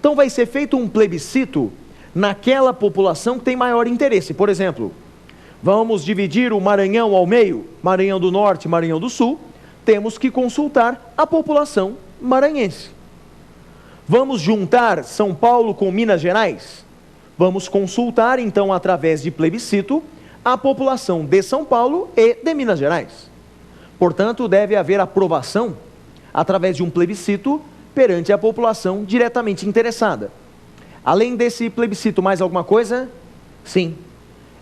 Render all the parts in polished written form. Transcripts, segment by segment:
Então vai ser feito um plebiscito naquela população que tem maior interesse. Por exemplo, vamos dividir o Maranhão ao meio, Maranhão do Norte e Maranhão do Sul, temos que consultar a população maranhense. Vamos juntar São Paulo com Minas Gerais? Vamos consultar, então, através de plebiscito, a população de São Paulo e de Minas Gerais. Portanto, deve haver aprovação, através de um plebiscito, perante a população diretamente interessada. Além desse plebiscito, mais alguma coisa? Sim.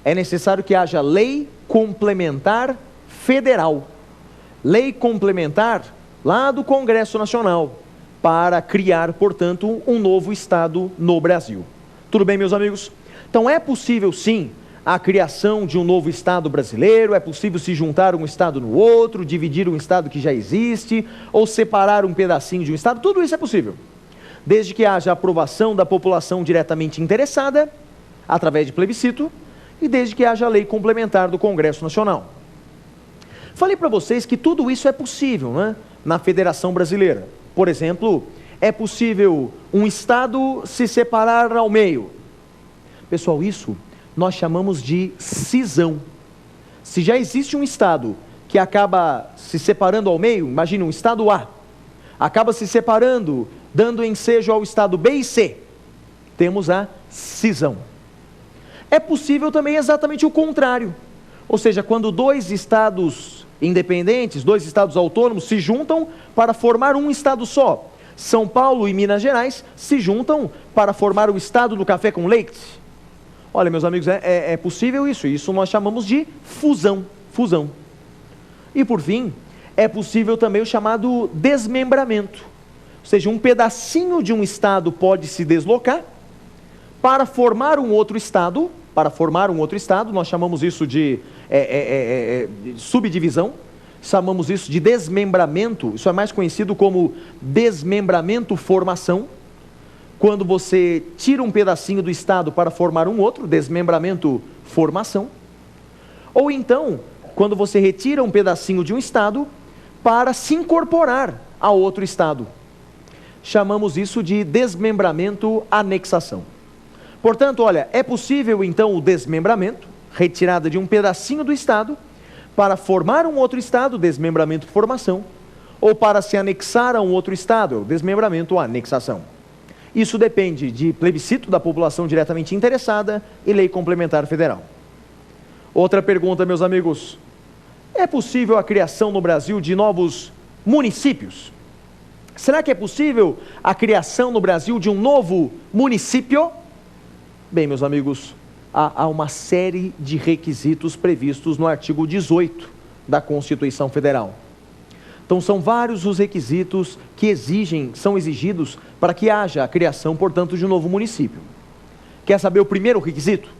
É necessário que haja lei complementar federal. Lei complementar lá do Congresso Nacional, para criar, portanto, um novo Estado no Brasil. Tudo bem, meus amigos? Então é possível, sim, a criação de um novo Estado brasileiro, é possível se juntar um Estado no outro, dividir um Estado que já existe, ou separar um pedacinho de um Estado, tudo isso é possível. Desde que haja aprovação da população diretamente interessada, através de plebiscito, e desde que haja lei complementar do Congresso Nacional. Falei para vocês que tudo isso é possível, né, na Federação Brasileira. Por exemplo, é possível um Estado se separar ao meio. Pessoal, isso nós chamamos de cisão. Se já existe um Estado que acaba se separando ao meio, imagine um Estado A, acaba se separando, dando ensejo ao Estado B e C, temos a cisão. É possível também exatamente o contrário, ou seja, quando dois Estados independentes, dois Estados autônomos se juntam para formar um Estado só. São Paulo e Minas Gerais se juntam para formar o Estado do café com leite. Olha, meus amigos, é possível isso nós chamamos de fusão. E por fim, é possível também o chamado desmembramento, ou seja, um pedacinho de um Estado pode se deslocar para formar um outro Estado, nós chamamos isso de subdivisão, chamamos isso de desmembramento, isso é mais conhecido como desmembramento-formação, quando você tira um pedacinho do Estado para formar um outro, desmembramento-formação, ou então, quando você retira um pedacinho de um Estado para se incorporar a outro Estado, chamamos isso de desmembramento-anexação. Portanto, olha, é possível então o desmembramento, retirada de um pedacinho do Estado, para formar um outro Estado, desmembramento-formação, ou para se anexar a um outro Estado, desmembramento-anexação. Isso depende de plebiscito da população diretamente interessada e lei complementar federal. Outra pergunta, meus amigos: é possível a criação no Brasil de novos municípios? Será que é possível a criação no Brasil de um novo município? Bem, meus amigos, há uma série de requisitos previstos no artigo 18 da Constituição Federal. Então, são vários os requisitos que são exigidos para que haja a criação, portanto, de um novo município. Quer saber o primeiro requisito?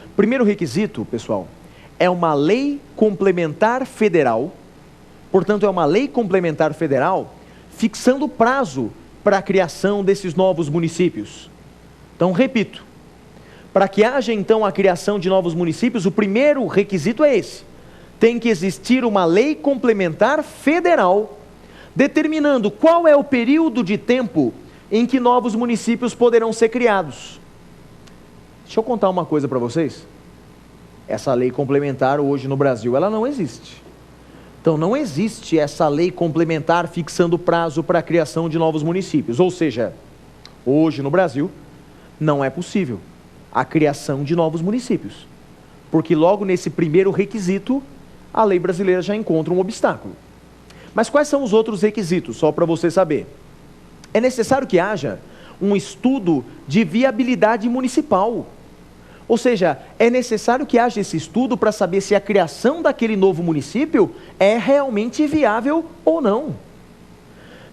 O primeiro requisito, pessoal, é uma lei complementar federal, portanto, é uma lei complementar federal fixando prazo para a criação desses novos municípios. Então, repito, para que haja então a criação de novos municípios, o primeiro requisito é esse: tem que existir uma lei complementar federal, determinando qual é o período de tempo em que novos municípios poderão ser criados. Deixa eu contar uma coisa para vocês. Essa lei complementar hoje no Brasil, ela não existe. Então não existe essa lei complementar fixando prazo para a criação de novos municípios. Ou seja, hoje no Brasil, não é possível a criação de novos municípios, porque logo nesse primeiro requisito, a lei brasileira já encontra um obstáculo. Mas quais são os outros requisitos, só para você saber? É necessário que haja um estudo de viabilidade municipal, ou seja, é necessário que haja esse estudo para saber se a criação daquele novo município é realmente viável ou não.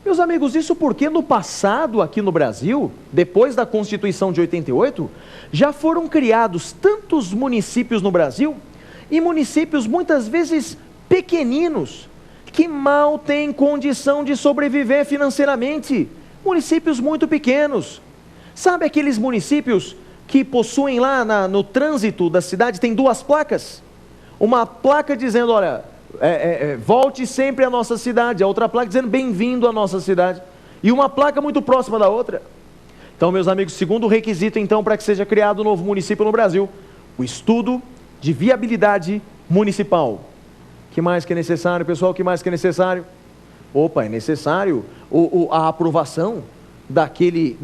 Meus amigos, isso porque no passado, aqui no Brasil, depois da Constituição de 88, já foram criados tantos municípios no Brasil, e municípios muitas vezes pequeninos, que mal têm condição de sobreviver financeiramente, municípios muito pequenos. Sabe aqueles municípios que possuem lá no trânsito da cidade, tem duas placas? Uma placa dizendo, olha, volte sempre à nossa cidade, a outra placa dizendo bem-vindo à nossa cidade, e uma placa muito próxima da outra. Então, meus amigos, segundo requisito, então, para que seja criado um novo município no Brasil, o estudo de viabilidade municipal. Que mais que é necessário, pessoal? Que mais que é necessário? Opa, é necessário a aprovação daquele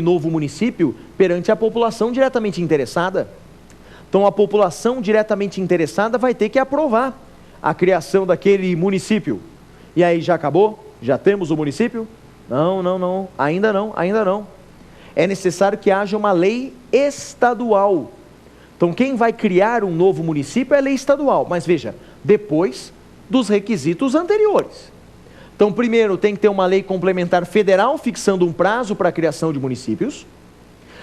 novo município perante a população diretamente interessada. Então, a população diretamente interessada vai ter que aprovar a criação daquele município. E aí, já acabou? Já temos o município? Não, ainda não. É necessário que haja uma lei estadual. Então, quem vai criar um novo município é a lei estadual. Mas veja, depois dos requisitos anteriores. Então, primeiro tem que ter uma lei complementar federal fixando um prazo para a criação de municípios.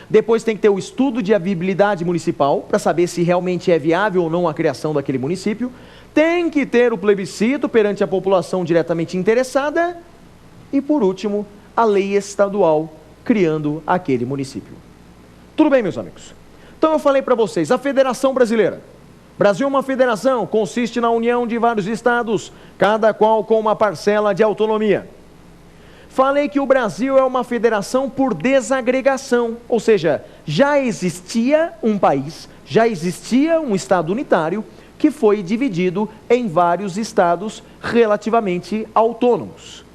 Depois tem que ter o estudo de viabilidade municipal para saber se realmente é viável ou não a criação daquele município. Tem que ter o plebiscito perante a população diretamente interessada. E, por último, a lei estadual criando aquele município. Tudo bem, meus amigos? Então eu falei para vocês, a Federação Brasileira. Brasil é uma federação, consiste na união de vários estados, cada qual com uma parcela de autonomia. Falei que o Brasil é uma federação por desagregação, ou seja, já existia um país, já existia um estado unitário que foi dividido em vários estados relativamente autônomos.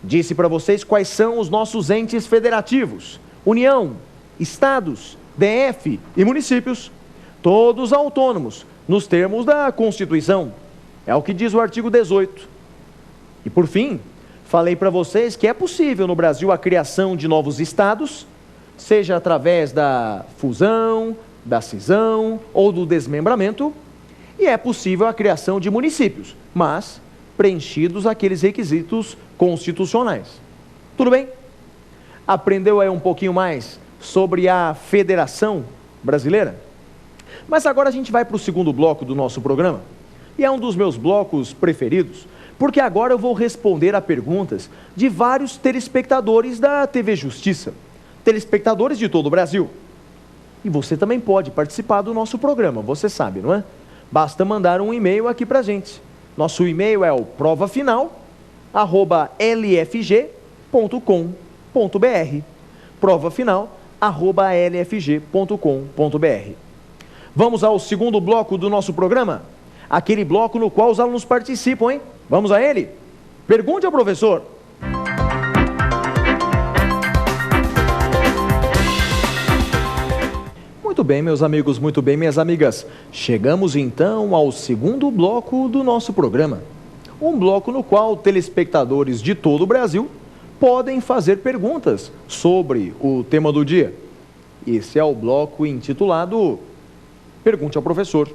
Disse para vocês quais são os nossos entes federativos: União, estados, DF e municípios, todos autônomos, nos termos da Constituição. É o que diz o artigo 18. E por fim, falei para vocês que é possível no Brasil a criação de novos estados, seja através da fusão, da cisão ou do desmembramento, e é possível a criação de municípios, mas preenchidos aqueles requisitos constitucionais. Tudo bem? Aprendeu aí um pouquinho mais sobre a Federação Brasileira? Mas agora a gente vai para o segundo bloco do nosso programa, e é um dos meus blocos preferidos, porque agora eu vou responder a perguntas de vários telespectadores da TV Justiça, telespectadores de todo o Brasil. E você também pode participar do nosso programa, você sabe, não é? Basta mandar um e-mail aqui para a gente. Nosso e-mail é o provafinal@lfg.com.br. provafinal@lfg.com.br. Vamos ao segundo bloco do nosso programa, aquele bloco no qual os alunos participam, hein? Vamos a ele? Pergunte ao professor. Muito bem, meus amigos, muito bem, minhas amigas. Chegamos então ao segundo bloco do nosso programa. Um bloco no qual telespectadores de todo o Brasil podem fazer perguntas sobre o tema do dia. Esse é o bloco intitulado Pergunte ao Professor.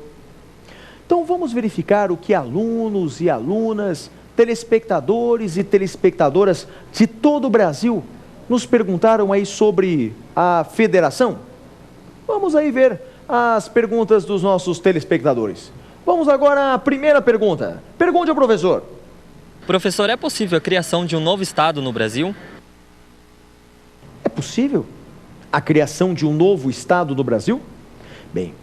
Então vamos verificar o que alunos e alunas, telespectadores e telespectadoras de todo o Brasil nos perguntaram aí sobre a federação. Vamos aí ver as perguntas dos nossos telespectadores. Vamos agora à primeira pergunta. Pergunte ao professor. Professor, é possível a criação de um novo estado no Brasil? É possível a criação de um novo estado no Brasil? Bem,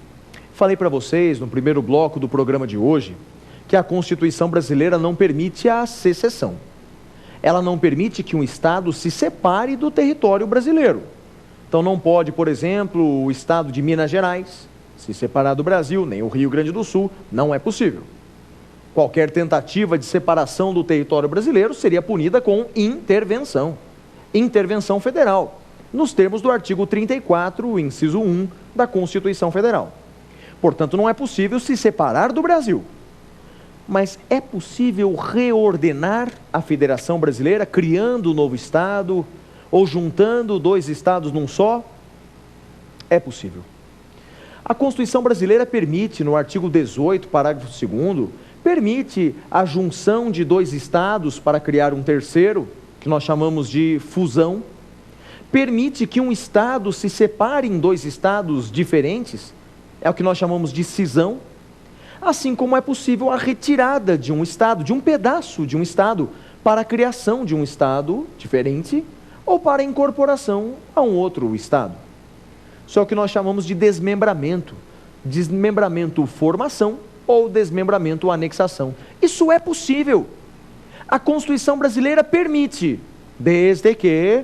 falei para vocês no primeiro bloco do programa de hoje que a Constituição brasileira não permite a secessão. Ela não permite que um estado se separe do território brasileiro. Então não pode, por exemplo, o estado de Minas Gerais se separar do Brasil, nem o Rio Grande do Sul, não é possível. Qualquer tentativa de separação do território brasileiro seria punida com intervenção federal, nos termos do artigo 34, inciso 1 da Constituição Federal. Portanto, não é possível se separar do Brasil. Mas é possível reordenar a Federação Brasileira, criando um novo estado, ou juntando dois estados num só? É possível. A Constituição brasileira permite, no artigo 18, parágrafo 2º, permite a junção de dois estados para criar um terceiro, que nós chamamos de fusão. Permite que um estado se separe em dois estados diferentes, é o que nós chamamos de cisão. Assim como é possível a retirada de um estado, de um pedaço de um estado, para a criação de um estado diferente, ou para a incorporação a um outro estado. Isso é o que nós chamamos de desmembramento. Desmembramento formação ou desmembramento anexação. Isso é possível. A Constituição brasileira permite, desde que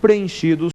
preenchidos